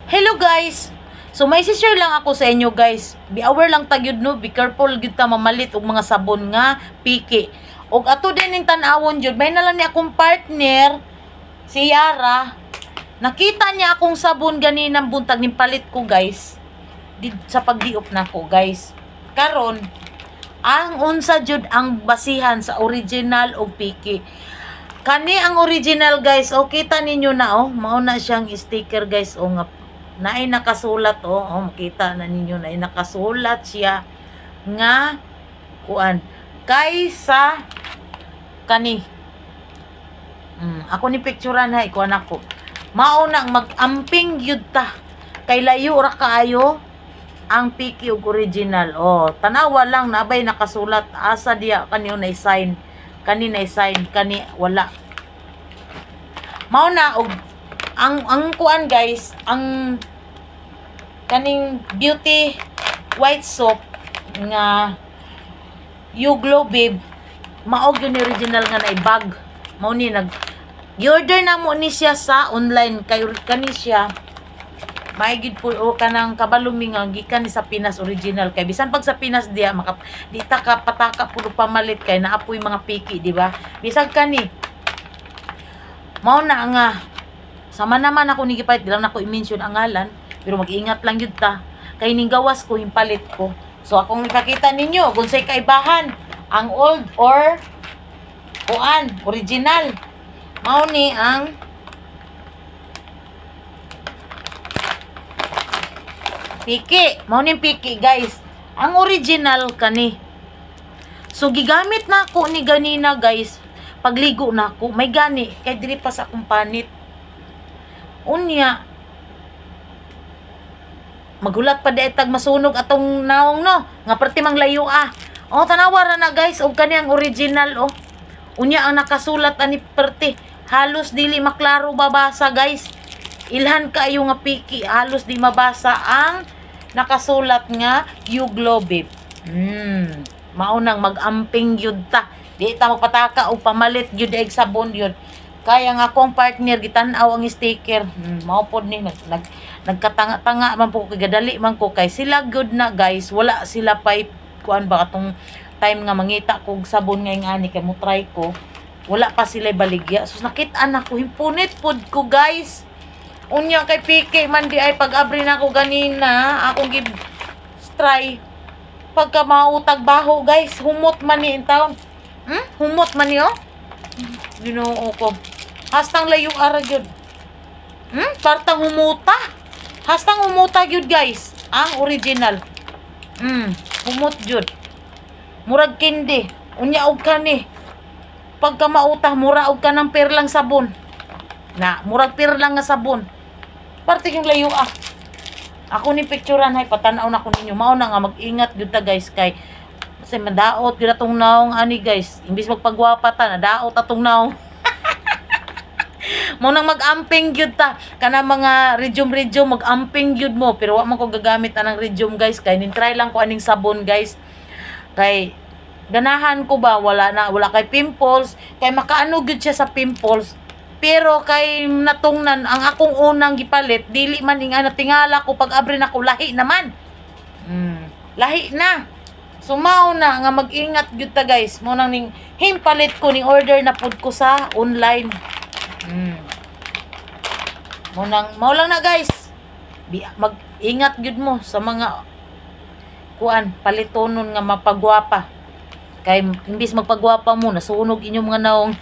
Hello guys! So may share lang ako sa inyo guys. Be aware lang ta gyud no, be careful gyud ta mamalit og mga sabon nga piki. Og ato din ning tan-awon jud, may nalang ni akong partner si Yara. Nakita niya akong sabon ganinang buntag ning palit ko guys. Sa pagdiop nako guys. Karon ang unsa jud ang basihan sa original og piki. Kani ang original guys, o kita ninyo na mao na siyang sticker guys nga naay nakasulat makita na ninyo na nakasulat siya nga kuan kaysa kani ako ni picturean ha ikuan ako mao nang mag-amping gyud ta kay layo ra kaayo ang piki ug original tanawa lang nabay nakasulat asa diya kaniyo na sign kani na sign kani wala mao na og ang kuan guys, ang kaning beauty white soap nga You Glow Babe, mao gyud ni original nga na bag. Mao ni order na mo ni siya sa online kay kani siya. May gid po kanang kabalumi nga gikan ni sa Pinas original kay bisan pag sa Pinas diya di ta ka pataka puno pamalit kay naapoy mga piki, di ba? Bisag kani. Mao na nga sama naman ako ni gipalit, di lang nako i-mention ang ngalan, pero mag-ingat lang yun ta. Kay ning gawas ko, himpalit ko. So, akong ipakita ninyo, kung sa'y kaibahan, ang old or kuan, original. Mao ni ang piki. Mao ni piki, guys. Ang original kani. So, gigamit na ako ni ganina, guys. Pagligo na ako, may gani. Kay diri pa sa akong panit. Unya magulat pa di tag masunog atong naong no nga perti mang layo tanawara na guys og kani ang original unya ang nakasulat ani perti halos dili maklaro babasa guys ilhan kaayo nga piki halos di mabasa ang nakasulat nga You Glow Babe mao nang mag-amping gyud ta di ta magpataka og pamalit gyud eg sabon yun. Kaya nga akong partner gitan-aw ang sticker. Mao pod ni nagkatanga-tanga man po kay gadali man ko kay sila good na guys. Wala sila pay kuan ba atong time nga mangita kog sabon nga ingani kay mo try ko. Wala pa sila baligya. So nakit-an ako himpunit pod ko guys. Unya kay piki man di ay pag-abri na ko ganina, akong give try pagka mautag baho guys. Humot man ni in town. Humot man ni Ginoo ko. Hastang layo ara gyud. Partang humuta. Hastang humuta gyud guys. Ang original. Humot gyud. Murag kindi. Unya og kani. Pagka mautah mura og kanang perlang sabon. Na, murag perlang nga sabon. Parte yung layo Ako ni picturean hay patanaw na ko ninyo. Mao na nga mag-ingat gyud ta guys kay kasi madaot gyud atong naong ani guys. Imbis magpagwapa ta, nadaot atong naong. Mo nang mag-amping gyud ta kana mga redyum mag-amping gyud mo pero wa man ko gagamit anang redyum guys kay nin-try lang ko aning sabon guys kay ganahan ko ba wala kay pimples kay makaano gyud siya sa pimples pero kay natungnan ang akong unang gipalit dili man ning tingala ko pag abri na ko lahi naman lahi na so mao na nga mag-ingat gyud ta guys mo nang ning himpalit ko ning order na pud ko sa online Mao lang na guys. Mag-ingat gyud mo sa mga kuan palitonon nga mapagwapa. Kay imbis magpagwapa mo nasunog inyong mga naong.